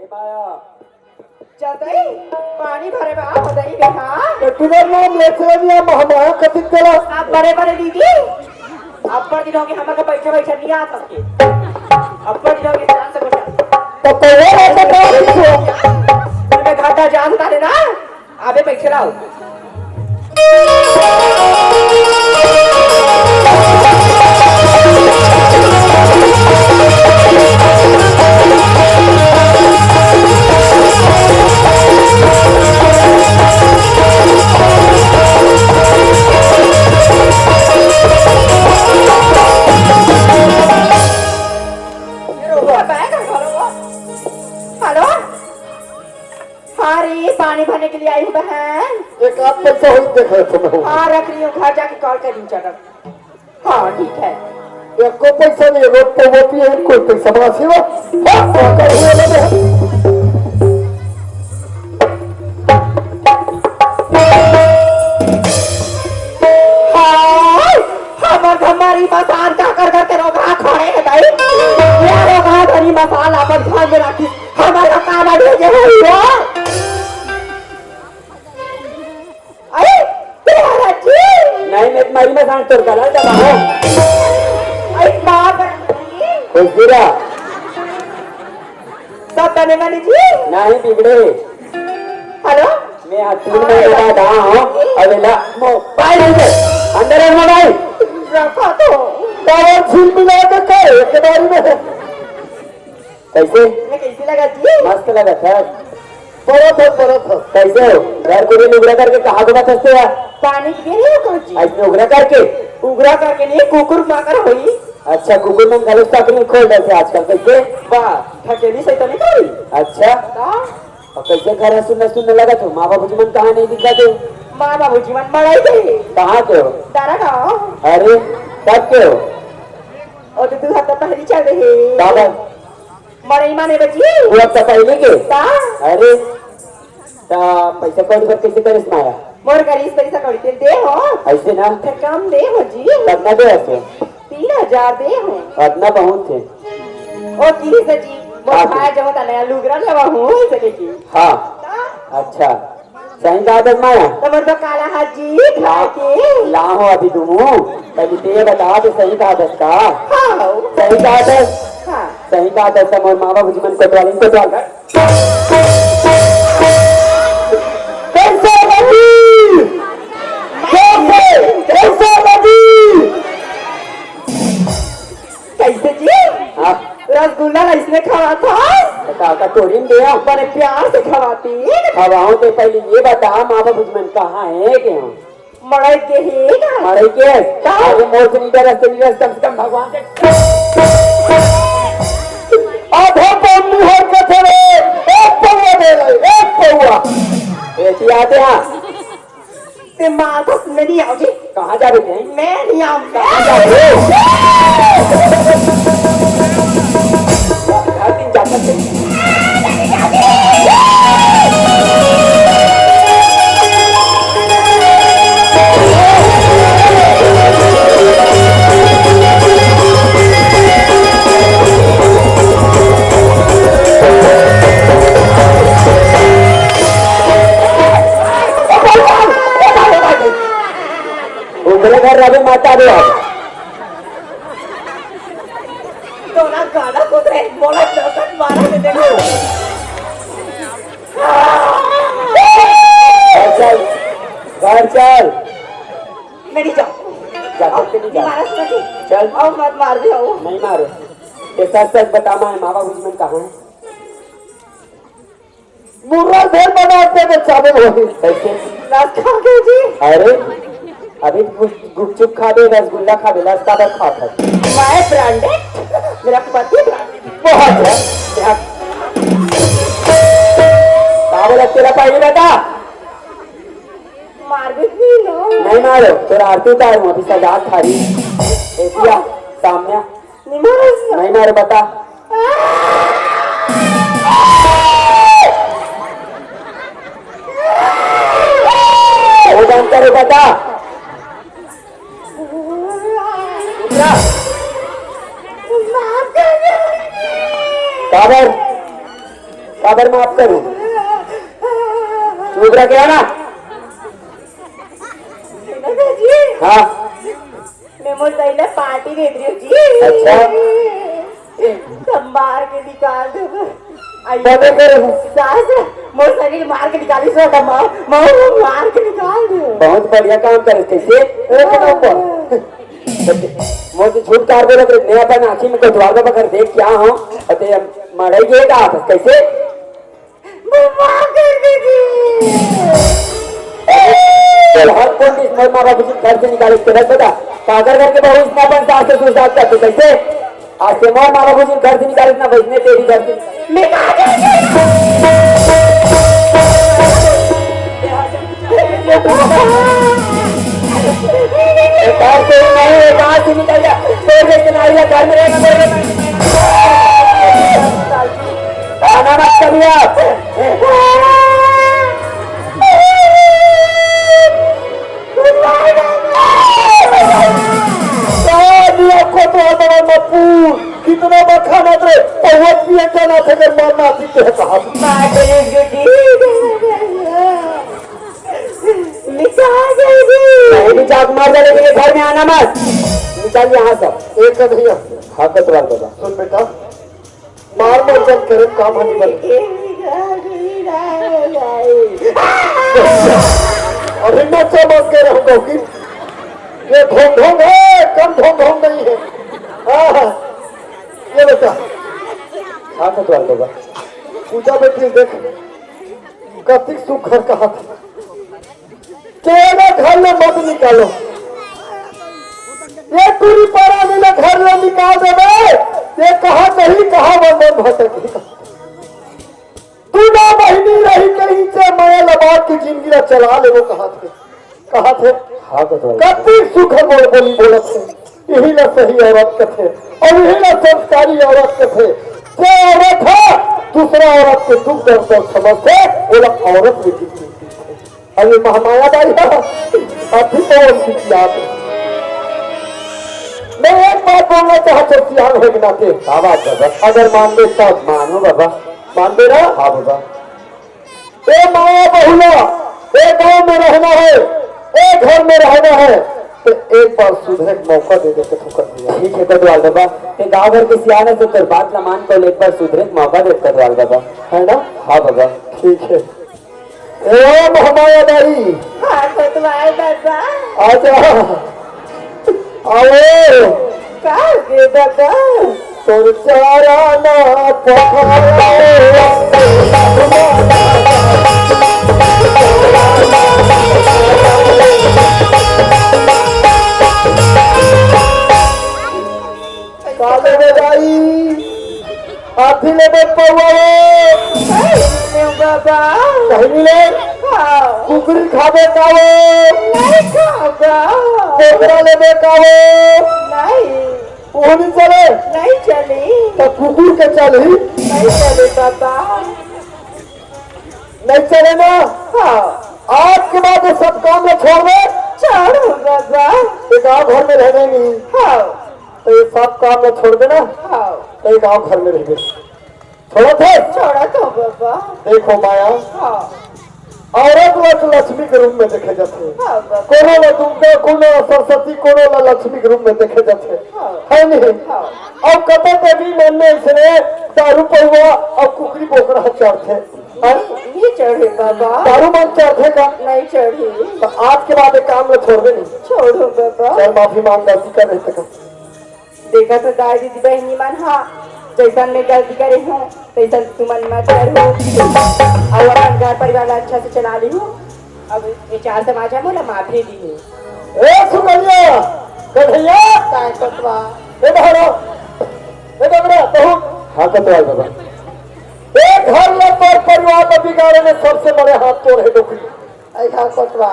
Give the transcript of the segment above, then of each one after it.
चलते पानी भरे बा होदई बेहा तुम्हार नाम लेखला दिया महमाया कथित कला आप बड़े दीदी अब्बर दिनों के हमर का बैठे नहीं आ सकते अब्बर दिनों के जान से बैठा तो कोई बता मैं घाटा जान था ना आबे बैठे रहो पानी भरने के लिए आई हूँ बहन एक आध पैसा हो देखो तुम हाँ रख रही हूँ घर जाके कॉल कर रही हूँ हाँ ठीक है एक को पैसा नहीं रोड पे वो भी है कोई पैसा बना सिवा हाँ कर हुए लगे हमारी मसान का कर करके रोगा खोड़े है भाई ये रोगा धनी मसाला पर ध्यान में रखी हमारा काला भेजे हुआ नहीं मैं तुम्हारी में सांस तोड़ कर जब आओ कोई गिरा सब बने वाली जी नहीं बिगड़े हेलो मैं तीन महीने बाद आया हूँ अबेला मोबाइल अंदर है मोबाइल रखा तो पावर झील मिला के कर एक बारी में कैसे मैं कैसे लगा जी मस्त लगा था परत हो कैसे हो घर को भी उगरा करके कहाँ को बचते हैं पानी पी रही हो जी ऐसे उगरा करके नहीं कुकुर माकर हुई अच्छा कुकुर में गलत चाकरी खोल देते आजकल कैसे वाह ठकेली सही तो नहीं करी अच्छा और कैसे घर है सुनने लगा तो माँ बाबू जी मन कहाँ नहीं दिखा थे माँ बाबू जी मन मराई थे कहाँ के हो तारा गाँव अरे कब के हो और तो 2 हफ्ता पहले चल रही बाबा मरई माने बची 2 हफ्ता पहले के ता अरे पैसा कौन पर कैसे करे माया मोर करीस पैसा कौड़ी तेल दे हो ऐसे ना फिर कम दे हो जी कितना दे ऐसे 3000 दे हो इतना बहुत थे ओ की सजी मोर भाई जब ता नया लुगरा लेवा हूं सके की हाँ अच्छा सही बात है माया तमर तो काला हाजी खा के लाहो अभी तुम पहले ते बता तो सही बात है का हाँ सही बात है हाँ सही बात है सब और माँ बाबू जी मन को ट्वालिंग को ट्वाल कैसे जी रसगुल्ला इसने खावा था बता तोड़ी दे बड़े प्यार से खवाती हवाओं से पहले ये बता माँ बाबू जी मन कहाँ है के हम मड़ई के ही मरे के आगे मोर से नीचे रास्ते कम से कम भगवान से आधा पानी हर कथरे एक पौवा दे ले एक पौवा ऐसी आते हैं ते माँ तो नहीं आओ जी कहाँ जा रहे हैं मैं नहीं आऊंगा दिन जा सकते उगरे घर रवि माता दे तो ना गाना को तो बोला चौकट मारा दे देखो चल घर चल मेरी जाओ जा सकते नहीं जा मारा सके चल और मत मार दे आओ नहीं मारो ये सच सच बता मैं माँ बाबू जी मन कहाँ है बुरा देर बनाते में चालू हो कैसे रात खा गए जी अरे अभी गुपचुप खा दे रसगुल्ला खा दे रास्ता पर खा था मैं ब्रांडेड मेरा पति ब्रांडेड बहुत है काबल तेरा पहले बेटा मार भी लो नहीं मारो तेरा आरती उतार अभी सजा खा रही ऐसिया सामने नहीं मारो बता वो जानता रे बता काबर काबर माफ करूं? चुप रह गया ना? जी हाँ मैं मोटरसाइकिल पार्टी दे रही हूँ जी। अच्छा। सब मार के निकाल दो। क्या करूं? सास मोटरसाइकिल मार के निकाली सो का मार के निकाल दो। बहुत बढ़िया काम करे कैसे एक नंबर मोदी झूठ कार बोला तो नया अपन आंखी में कटवा का पकड़ देख क्या हो अते मड़ाई के का कैसे माफ कर दीजिए। चल हर कौन इस मर मारा बुझ घर से निकाले तेरा बता कागर करके बहु इतना अपन सास से सुसाद करते कैसे आज से मर मारा बुझ घर से निकाले इतना बचने तेरी घर से कार से नहीं कहां से निकल जा तोड़ के किनारे घर में रहना मेरे खाना मत करिए कितना बखाना थे बहुत पिए जाना थे अगर मरना थी तो कहा जाग मार जाने के लिए घर में आना मत निकाल यहाँ सब एक भैया हाँ कतवाल बाबा सुन बेटा मार मर जब करे काम हनी बने अभी मत समझ के रहूंगा कि ये ढोंग ढोंग है कम ढोंग ढोंग नहीं है हाँ ये बेटा हाँ कतवाल बाबा पूजा बेटी देख कतिक सुख घर कहा था तेरा घर में मत निकालो ये पूरी पारा में घर में निकाल दे ये कहा नहीं कहा मन भटक तू ना बहनी रही कहीं से माया लबा की जिंदगी चला ले वो कहा थे हाँ कतवाल कति सुख बोल बोली बोलत थे यही ना सही औरत के थे और यही ना संस्कारी औरत के थे जो औरत है दूसरा औरत के दुख दर्द और समझते वो लोग औरत भी गिरती थी अरे महामाया बाई अभी तो उनकी याद मैं एक बात बोलना चाहता हूँ सियान हो के नाते हाँ बात बाबा अगर मान दे तब मानो बाबा मान दे ना हाँ बाबा ए माया बहुला ए गांव में रहना है ए घर में रहना है तो एक बार सुधरे मौका दे देते तो कर दिया ठीक है कतवाल बाबा ये गाँव भर के सियाने से कर बात न मान कर एक बार सुधरे मौका दे कतवाल बाबा है ना हाँ बाबा ठीक है ए महामाया दाई हाँ कोतवाल बाबा आजा आओ का बाबा तोर चारा ना काले में दाई हाथी ले में पौवा बाबा कहीं ले हाँ कुकरी खावे कावो नहीं खाओगा कोबरा ले में कावो नहीं वो नहीं चले नहीं चली तो कुकुर के चली नहीं चले बाबा नहीं चले ना हाँ आज के बाद ये सब काम में छोड़ दे छोड़ो बाबा ये गाँव घर में रहने नहीं हाँ तो ये सब काम में छोड़ देना हाँ तो ये गाँव घर में रह गए छोड़ो थे छोड़ा तो बाबा देखो माया हाँ औरत लोग लक्ष्मी के रूप में देखे जाते हैं हाँ बाबा कोनो ला दुर्गा कोनो ला सरस्वती कोनो ला लक्ष्मी के रूप में देखे जाते हैं है नहीं हाँ अब कते देवी मन में इसने दारू पहुआ और कुकरी बोकरा चढ़ते ये चढ़े बाबा दारू मन चढ़ते का नहीं चढ़ी तो आज के बाद एक काम में छोड़ दे नहीं छोड़ो बाबा चल माफी मांग गलती कर रहे थे देखा तो दाई दीदी बहनी मन हाँ जैसा मैं गलती करे हूँ तैसा तुमन मत करो और अपन घर परिवार अच्छा से चला ली हूँ अब विचार समाजा मोला माफी दी हूँ ए सुकन्या कन्हैया काय कतवा ए बहरा ए बगरा बहुत हाँ कतवाल बाबा एक घर में पर परिवार में बिगाड़े में सबसे बड़े हाथ तोड़ है डोकरी ऐसा कतवा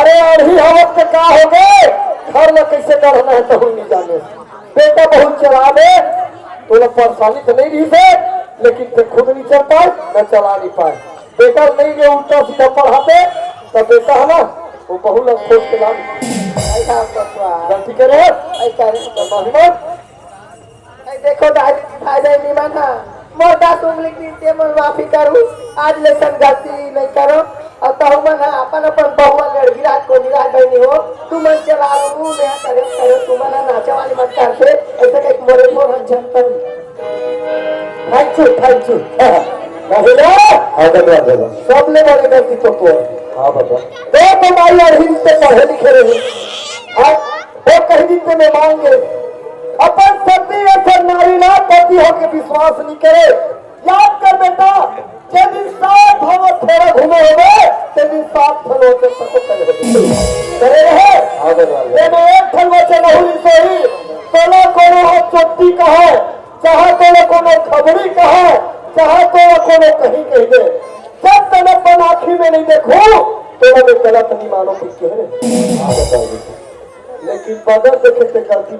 अरे अढ़ी हवक के का हो गए घर में कैसे करना है तो हम नहीं जाने बेटा बहुत चला दे तो लोग परेशानी तो नहीं रही से लेकिन फिर खुद नहीं चल पाए न चला नहीं पाए बेटा नहीं गए उल्टा सीधा पढ़ाते तब बेटा है ना वो बहु लोग सोच के लाभ ऐसा कतवा गलती करे ऐसा तो महिमत देखो दादी भाई बहनी मन हाँ मोटा तुम लिख दीजिए मैं माफी करूँ आज लेसन गलती नहीं करो और कहूँ मैं अपन अपन बहुआ लड़की रात को निराश बहनी हो तू मन चला लू नया करो तू मना नाचा वाली मत करके ऐसे कहीं मोरे मोर झंपर थैंक यू सब ले बड़े गलती तो हाँ बता दो भाई और हिंदी पढ़े लिखे रहे वो कहीं दिन से मैं मांगे अपन सती ऐसे नारी ना पति होके विश्वास नहीं करे याद कर बेटा जे दिन साथ हम थोड़ा घूमे होगे ते दिन साथ फल होते सबको करे रहे ये मैं एक फल बचे नहीं सोई सोला कोनो हो चोटी का है चाहे तो कोनो खबरी का है चाहे तो कोनो कहीं कहीं दे जब तक अपन आँखी में नहीं देखो तो मैं गलत नहीं मानो कुछ कह लेकिन बदल देखे से गलती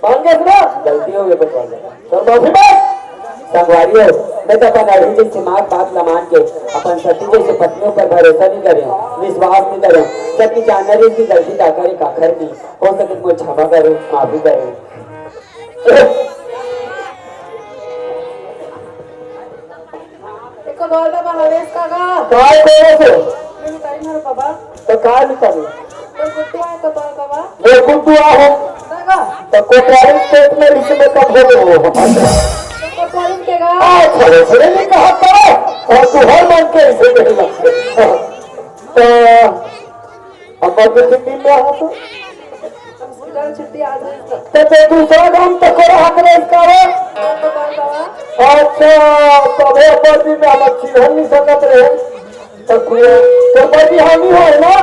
मांगे ना गलती हो गई बता तो माफी मांग संगवारी हो मैं तो अपन अड़ी जैसे मार बात न मान के अपन सती जैसे पत्नियों पर भरोसा नहीं करे विश्वास नहीं करे जबकि जानना रही की गलती का करे काखर नहीं हो सके मुझे क्षमा करे माफी करे एको दौड़ बाबा हवेश काका काय करे से मेरे टाइम है बाबा तो काय निकाले मैं गुट्टू है तो दौड़ बाबा वो कुछ हुआ है काका तो कोटवारी स्टेट में इसमें कब हो तो कौन के गा खड़े नहीं कहा था और तू हर मन के इसे नहीं लगते तो अब तो छुट्टी में हो तो हॉस्पिटल छुट्टी आ जाए तो दूसरा काम तो करो हकरे इसका तो दौड़ बाबा अच्छा तबे पर भी में हम अच्छी नहीं सकत रहे तो कोई हानि हो ना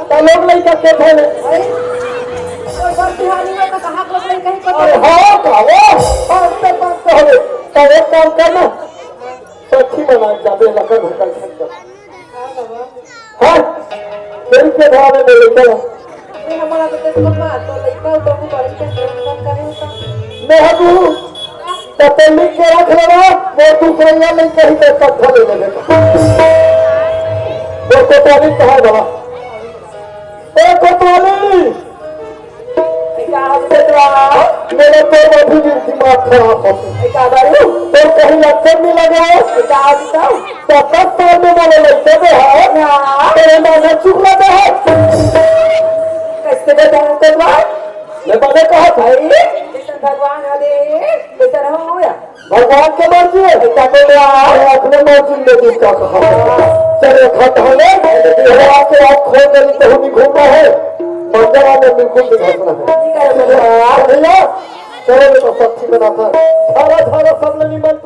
तो लोग नहीं करते थे कोई बात दिहानी में तो कहाँ को नहीं कहीं को अरे हाँ कहो और तो बात तो हो तो एक काम करना सच्ची बना जाबे लकर भटक सकता हाँ फिर के धारे में लेकर नहीं हमारा तो तेरे को मार तो लड़का तो को बड़ी के फोन करे होता मैं हूँ तो तुम लिख के रख लेना वो दूसरे या नहीं कहीं तो कट्ठा ले लेगा वो कोतवाली कहा बाबा ए कोतवाली मेरे तो अभी भी दिमाग खराब हो तो कहीं लक्षण नहीं लगा तो 10 साल में मैंने लड़के में है तेरे माना चुप लगा है कैसे बताऊं तो बात मैं मैंने कहा भाई भगवान हले बेटर हो या भगवान के मर्जी है क्या बोल रहा है अपने मर्जी में भी क्या कहा चले खतने के आप खोल गई तो हम घूमना है मंजरा में बिल्कुल भी घटना है भैया चलो तो सच्ची बना था सारा सब निमन